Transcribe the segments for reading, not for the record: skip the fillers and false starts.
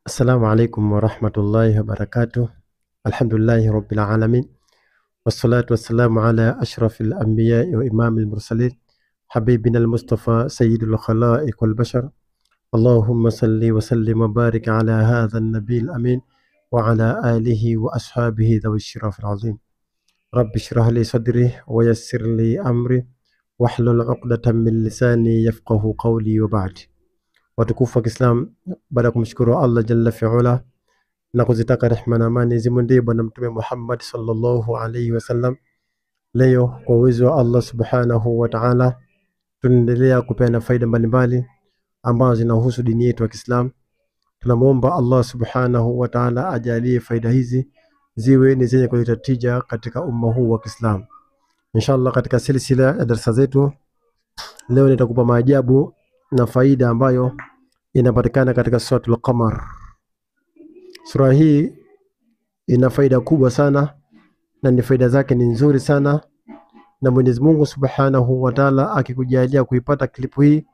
السلام عليكم ورحمة الله وبركاته. الحمد لله رب العالمين، والصلاة والسلام على أشرف الأنبياء وإمام المرسلين حبيبنا المصطفى سيد الخلائق والبشر. اللهم صل وسلم وبارك على هذا النبي الأمين وعلى آله وأصحابه ذوي الشرف العظيم. رب اشرح لي صدري ويسر لي أمري واحلل عقدة من lisani yafqahu qawli wa ba'd. Watukufu wa Kiislam, baada ya kumshukuru Allah jalla fi'ala na kuzitaka rehema na amani zimwendee bwana mtume Muhammad sallallahu alaihi wasallam, leo kwa uwezo wa Allah subhanahu wa ta'ala tunaendelea kupeana faida mbalimbali ambazo zinahusu dini yetu ya Kiislam. Tunamuomba Allah subhanahu wa ta'ala ajalie faida hizi ziwe ni zenye kuleta tija katika umma huu wa Kiislam. Inshallah, katika silsila ya darasa zetu leo nitakupa maajabu na faida ambayo inapatikana katika suratul Qamar. Sura hii ina faida kubwa sana na ni faida zake ni nzuri sana, na Mwenyezi Mungu Subhanahu wa Ta'ala akikujalia kuipata klipu hii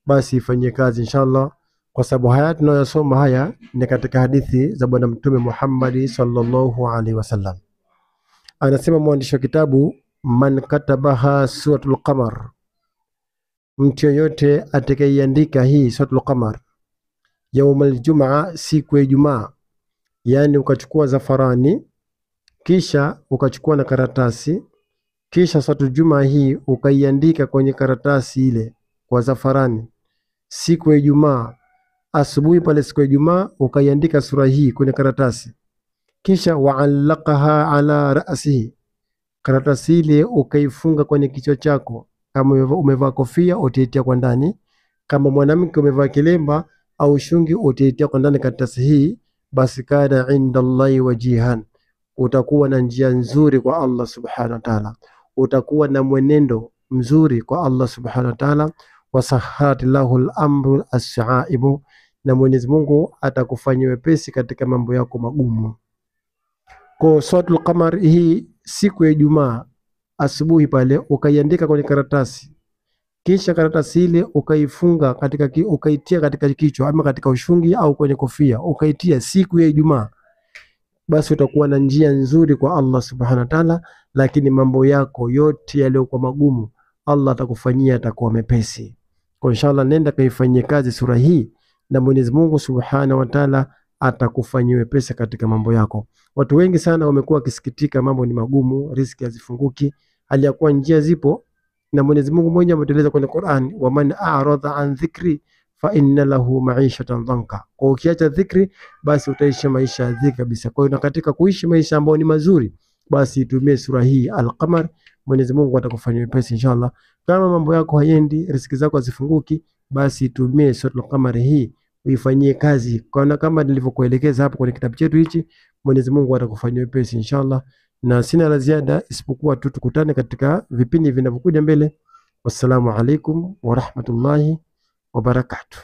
basi ifanyie kazi inshallah, kwa sababu haya tunayosoma haya ni katika hadithi za bwana mtume Muhammad sallallahu alaihi wasallam. Anasema mwandishi wa kitabu, man katabaha suratul Qamar, mtu yoyote atakayeandika hii suratul Qamar yaumul Jumaa, siku ya Ijumaa, yani ukachukua zafarani kisha ukachukua na karatasi, kisha suratul Jumaa hii ukaiandika kwenye karatasi ile kwa zafarani siku ya Ijumaa, asubuhi pale siku ya Ijumaa ukaiandika sura hii kwenye karatasi, kisha wa'allaqaha ala ra'sihi, karatasi ile ukaifunga kwenye kichwa chako. Kama umevaa kofia utaitia kwa ndani, kama mwanamke umevaa kilemba au shungi utaitia kwa ndani karatasi hii. Basi kana inda Allahi wajihan, utakuwa na njia nzuri kwa Allah subhanahu wa ta'ala, utakuwa na mwenendo mzuri kwa Allah subhanahu wa ta'ala. Wasahhat lahu al-amru as-sa'aibu, na Mwenyezi Mungu atakufanyia wepesi katika mambo yako magumu. Kwa suratul Qamar hii siku ya Ijumaa asubuhi pale ukaiandika kwenye karatasi, kisha karatasi ile ukaifunga ukaitia katika kichwa ama katika ushungi au kwenye kofia ukaitia siku ya Ijumaa, basi utakuwa na njia nzuri kwa Allah subhanahu wa ta'ala. Lakini mambo yako yote yaliyokuwa magumu Allah atakufanyia atakuwa mepesi. Kwa inshallah nenda kaifanyie kazi sura hii na Mwenyezi Mungu subhanahu wa ta'ala atakufanyia wepesi katika mambo yako. Watu wengi sana wamekuwa wakisikitika mambo ni magumu, riziki hazifunguki, hali ya kuwa njia zipo, na Mwenyezi Mungu mwenyewe ametueleza kwenye Qur'an, wa man a'rada an dhikri fa inna lahu ma'ishatan dhanka. Kwa ukiacha dhikri basi utaishi maisha ya dhiki kabisa. Kwa hiyo katika kuishi maisha ambayo ni mazuri, basi itumie sura hii Al-Qamar, Mwenyezi Mungu atakufanyia wepesi inshallah. Kama mambo yako hayendi, riziki zako hazifunguki, basi itumie sura Al-Qamar hii uifanyie kazi kama nilivyokuelekeza hapo kwenye kitabu chetu hichi. Mwenyezi Mungu atakufanyia wepesi inshallah, na sina la ziada isipokuwa tu tukutane katika vipindi vinavyokuja mbele. Wassalamu alaikum wa rahmatullahi wa barakatuh.